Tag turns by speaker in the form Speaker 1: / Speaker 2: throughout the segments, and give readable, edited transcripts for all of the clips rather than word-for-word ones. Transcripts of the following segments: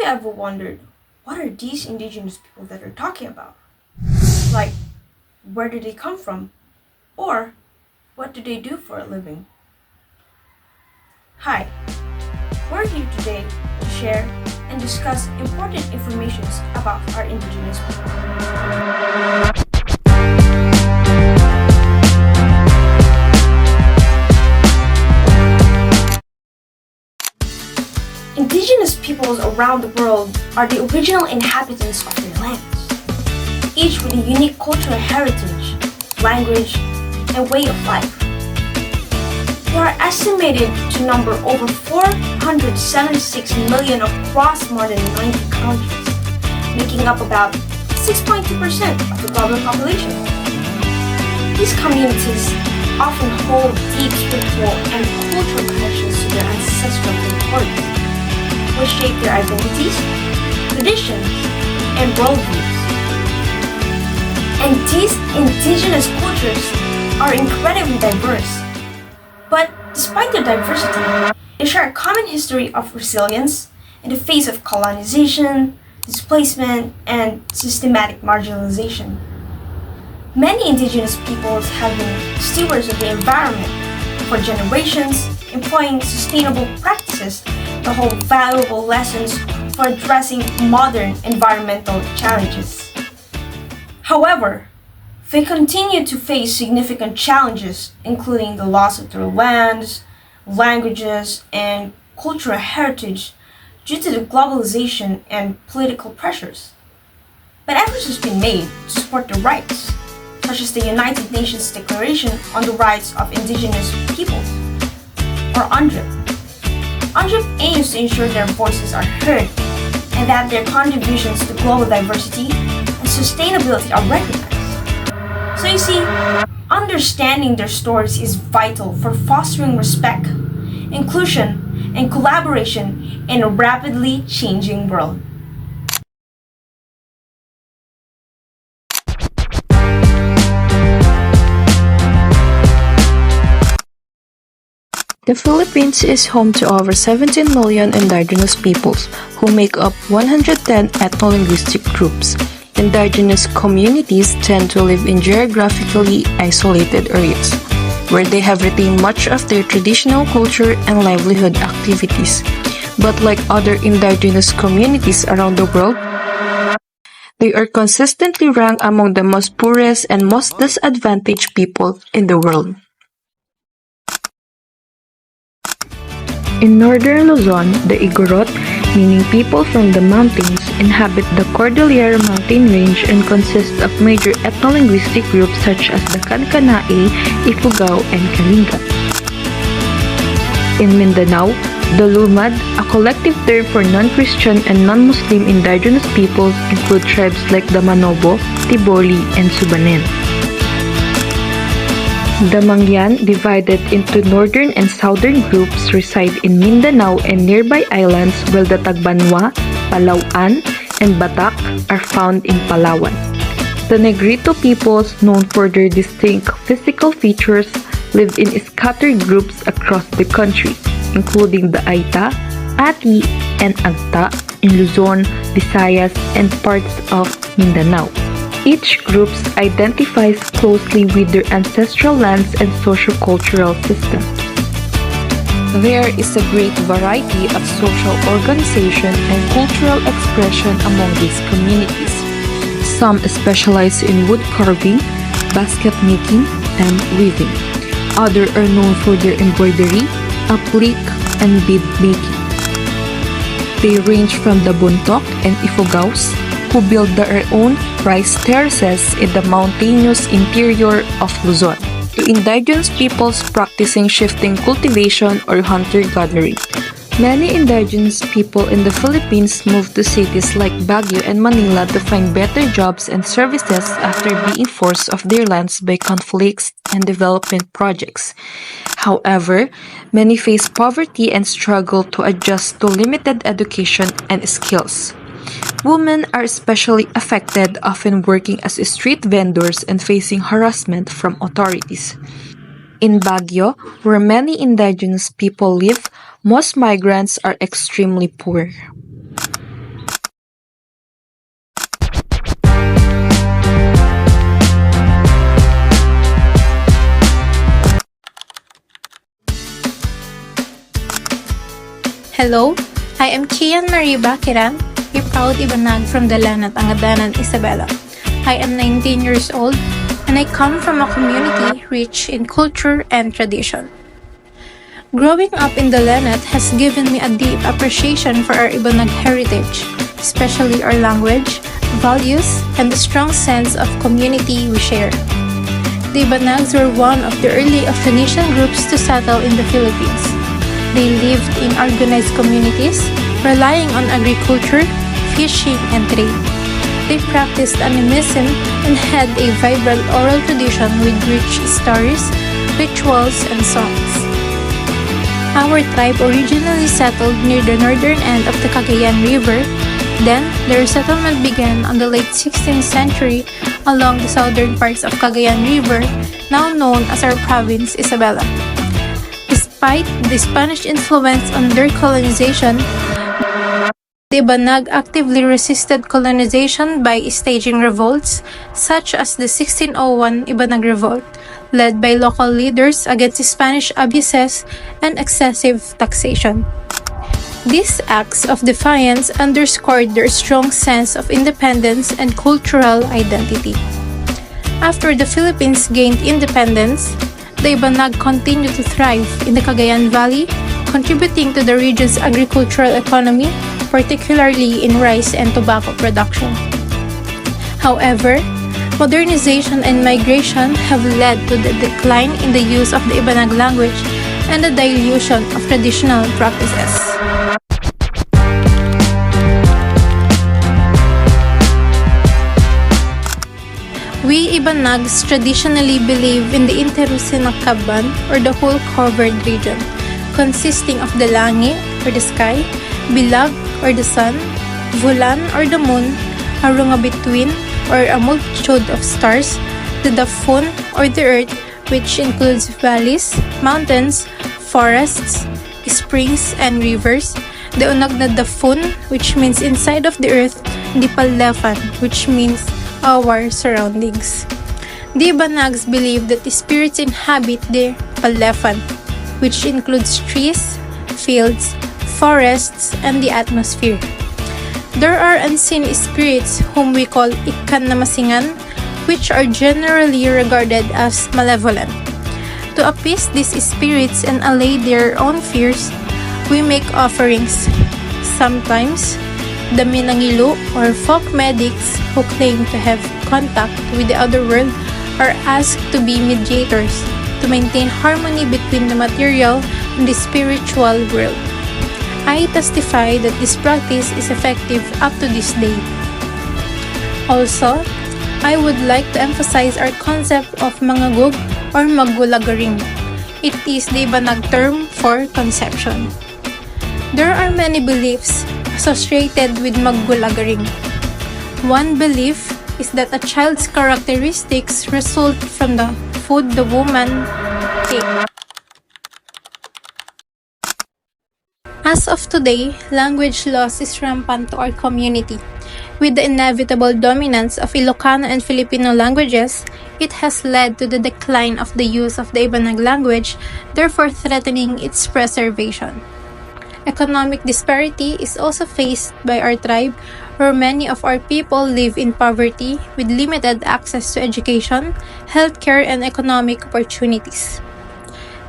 Speaker 1: ever wondered, what are these indigenous people that they're talking about? Like, where do they come from? Or, what do they do for a living? Hi, we're here today to share and discuss important information about our indigenous people. Indigenous peoples around the world are the original inhabitants of their lands, each with a unique cultural heritage, language, and way of life. They are estimated to number over 476 million across more than 90 countries, making up about 6.2% of the global population. These communities often hold deep spiritual and cultural connections to their ancestral territories, which shape their identities, traditions, and worldviews. And these indigenous cultures are incredibly diverse. But despite their diversity, they share a common history of resilience in the face of colonization, displacement, and systematic marginalization. Many indigenous peoples have been stewards of the environment for generations, employing sustainable practices to hold valuable lessons for addressing modern environmental challenges. However, they continue to face significant challenges, including the loss of their lands, languages, and cultural heritage due to the globalization and political pressures. But efforts have been made to support their rights, such as the United Nations Declaration on the Rights of Indigenous Peoples, or UNDRIP. UNDRIP aims to ensure their voices are heard and that their contributions to global diversity and sustainability are recognized. So you see, understanding their stories is vital for fostering respect, inclusion, and collaboration in a rapidly changing world.
Speaker 2: The Philippines is home to over 17 million indigenous peoples who make up 110 ethno-linguistic groups. Indigenous communities tend to live in geographically isolated areas, where they have retained much of their traditional culture and livelihood activities. But like other indigenous communities around the world, they are consistently ranked among the most poorest and most disadvantaged people in the world. In northern Luzon, the Igorot, meaning people from the mountains, inhabit the Cordillera mountain range and consist of major ethno-linguistic groups such as the Kankanaey, Ifugao, and Kalinga. In Mindanao, the Lumad, a collective term for non-Christian and non-Muslim indigenous peoples, include tribes like the Manobo, Tiboli, and Subanen. The Mangyan, divided into northern and southern groups, reside in Mindanao and nearby islands, while the Tagbanwa, Palauan, and Batak are found in Palawan. The Negrito peoples, known for their distinct physical features, live in scattered groups across the country, including the Aita, Ati, and Agta in Luzon, Visayas, and parts of Mindanao. Each group identifies closely with their ancestral lands and socio-cultural systems. There is a great variety of social organization and cultural expression among these communities. Some specialize in wood carving, basket making, and weaving. Others are known for their embroidery, applique, and bead making. They range from the Buntok and Ifugaos, who build their own rice terraces in the mountainous interior of Luzon, to indigenous peoples practicing shifting cultivation or hunter-gathering. Many indigenous people in the Philippines moved to cities like Baguio and Manila to find better jobs and services after being forced off their lands by conflicts and development projects. However, many face poverty and struggle to adjust to limited education and skills. Women are especially affected, often working as street vendors and facing harassment from authorities. In Baguio, where many indigenous people live, most migrants are extremely poor.
Speaker 3: Hello, I am Kian Marie Bakiran, a proud Ibanag from the Lana Del Rey, Isabela. I am 19 years old and I come from a community rich in culture and tradition. Growing up in the Lenet has given me a deep appreciation for our Ibanag heritage, especially our language, values, and the strong sense of community we share. The Ibanags were one of the early Austronesian groups to settle in the Philippines. They lived in organized communities, relying on agriculture, fishing, and trade. They practiced animism and had a vibrant oral tradition with rich stories, rituals, and songs. Our tribe originally settled near the northern end of the Cagayan River. Then, their settlement began on the late 16th century along the southern parts of Cagayan River, now known as our province, Isabela. Despite the Spanish influence on their colonization, the Ibanag actively resisted colonization by staging revolts, such as the 1601 Ibanag Revolt, led by local leaders against Spanish abuses and excessive taxation. These acts of defiance underscored their strong sense of independence and cultural identity. After the Philippines gained independence, the Ibanag continued to thrive in the Cagayan Valley, contributing to the region's agricultural economy, particularly in rice and tobacco production. However, modernization and migration have led to the decline in the use of the Ibanag language and the dilution of traditional practices. We Ibanags traditionally believe in the Interusin ng Kaban or the whole covered region, consisting of the langit or the sky, bilag or the sun, vulan or the moon, a runga between or a multitude of stars, the dafun or the earth, which includes valleys, mountains, forests, springs, and rivers, the unag na dafun, which means inside of the earth, the palefan, which means our surroundings. The Ibanags believe that the spirits inhabit the palefan, which includes trees, fields, forests, and the atmosphere. There are unseen spirits whom we call ikan na masingan, which are generally regarded as malevolent. To appease these spirits and allay their own fears, we make offerings. Sometimes, the Minangilo or folk medics who claim to have contact with the other world are asked to be mediators to maintain harmony between the material and the spiritual world. I testify that this practice is effective up to this day. Also, I would like to emphasize our concept of mangagug or magulagaring. It is the Ibanag term for conception. There are many beliefs associated with magulagaring. One belief is that a child's characteristics result from the food the woman ate. As of today, language loss is rampant to our community. With the inevitable dominance of Ilocano and Filipino languages, it has led to the decline of the use of the Ibanag language, therefore threatening its preservation. Economic disparity is also faced by our tribe, where many of our people live in poverty with limited access to education, healthcare, and economic opportunities.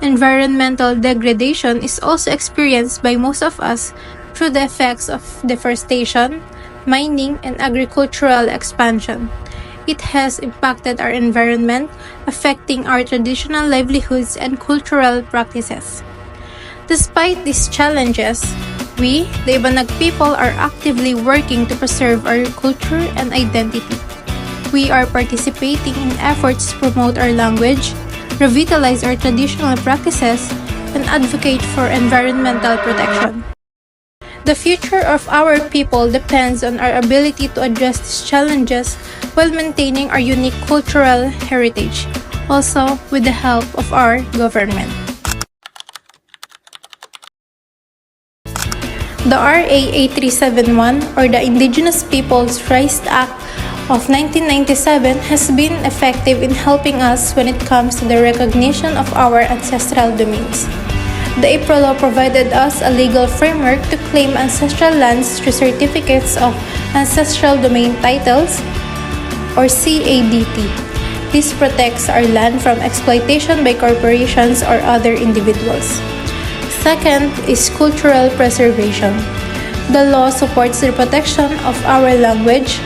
Speaker 3: Environmental degradation is also experienced by most of us through the effects of deforestation, mining, and agricultural expansion. It has impacted our environment, affecting our traditional livelihoods and cultural practices. Despite these challenges, we, the Ibanag people, are actively working to preserve our culture and identity. We are participating in efforts to promote our language, revitalize our traditional practices, and advocate for environmental protection. The future of our people depends on our ability to address these challenges while maintaining our unique cultural heritage, also with the help of our government. The RA 8371 or the Indigenous Peoples' Rights Act of 1997 has been effective in helping us when it comes to the recognition of our ancestral domains. The IPRA law provided us a legal framework to claim ancestral lands through certificates of ancestral domain titles, or CADT. This protects our land from exploitation by corporations or other individuals. Second is cultural preservation. The law supports the protection of our language,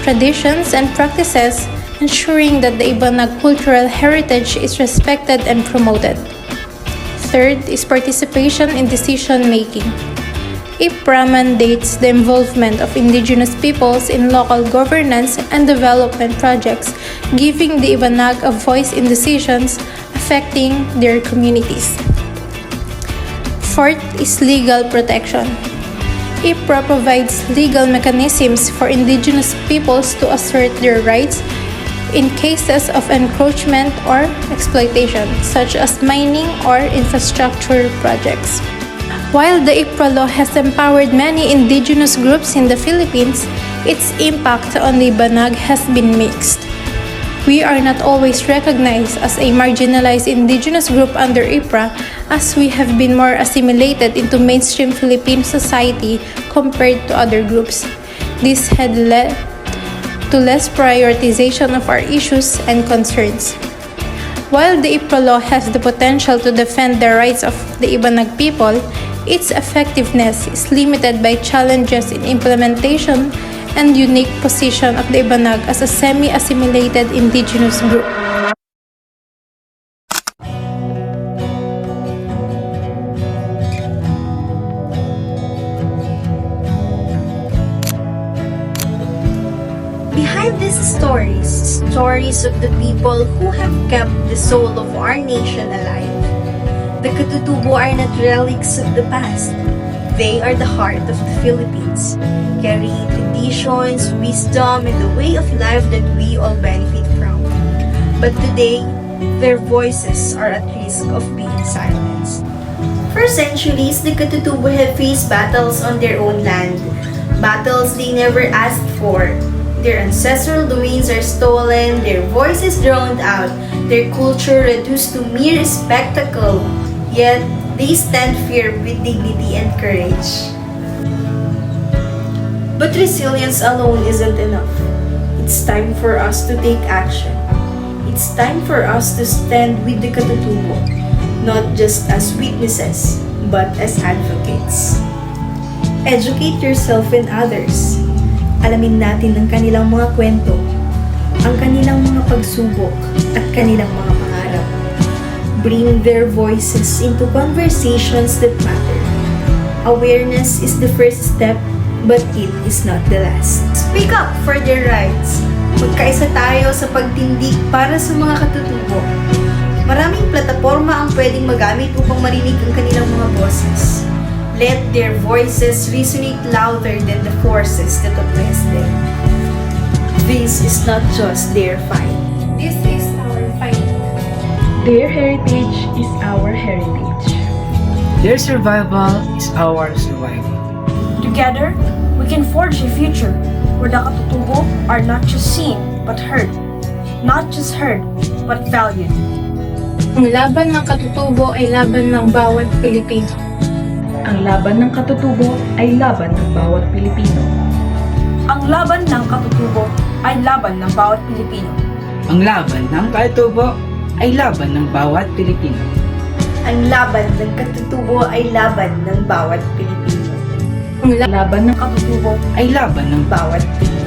Speaker 3: traditions, and practices, ensuring that the Ibanag cultural heritage is respected and promoted. Third is participation in decision-making. IPRA mandates the involvement of Indigenous peoples in local governance and development projects, giving the Ibanag a voice in decisions affecting their communities. Fourth is legal protection. IPRA provides legal mechanisms for Indigenous peoples to assert their rights in cases of encroachment or exploitation, such as mining or infrastructure projects. While the IPRA law has empowered many Indigenous groups in the Philippines, its impact on the Ibanag has been mixed. We are not always recognized as a marginalized Indigenous group under IPRA, as we have been more assimilated into mainstream Philippine society compared to other groups. This had led to less prioritization of our issues and concerns. While the IPRA law has the potential to defend the rights of the Ibanag people, its effectiveness is limited by challenges in implementation and unique position of the Ibanag as a semi-assimilated Indigenous group.
Speaker 1: Behind these stories of the people who have kept the soul of our nation alive. The Katutubo are not relics of the past. They are the heart of the Philippines, carrying traditions, wisdom, and the way of life that we all benefit from. But today, their voices are at risk of being silenced. For centuries, the Katutubo have faced battles on their own land, battles they never asked for. Their ancestral domains are stolen, their voices drowned out, their culture reduced to mere spectacle. Yet, they stand firm with dignity and courage. But resilience alone isn't enough. It's time for us to take action. It's time for us to stand with the Katutubo, not just as witnesses, but as advocates. Educate yourself and others. Alamin natin ang kanilang mga kwento, ang kanilang mga pagsubok, at kanilang mga pangarap. Bring their voices into conversations that matter. Awareness is the first step, but it is not the last. Speak up for their rights. Magkaisa tayo sa pagtindig para sa mga katutubo. Maraming plataforma ang pwedeng magamit upang marinig ang kanilang mga boses. Let their voices resonate louder than the forces that oppress them. This is not just their fight.
Speaker 3: This is our fight.
Speaker 2: Their heritage is our heritage.
Speaker 4: Their survival is our survival.
Speaker 1: Together, we can forge a future where the Katutubo are not just seen, but heard. Not just heard, but valued.
Speaker 3: Ang laban ng katutubo ay laban ng bawat Pilipino.
Speaker 2: Ang laban ng katutubo ay laban ng bawat Pilipino.
Speaker 1: Ang laban ng Katutubo ay laban ng bawat Pilipino.
Speaker 4: Ang laban ng katutubo ay laban ng bawat Pilipino.
Speaker 1: Ang laban ng Katutubo ay laban ng bawat Pilipino.
Speaker 3: Ang
Speaker 2: Laban ng katutubo
Speaker 4: Ay laban ng
Speaker 1: Bawat Pilipino.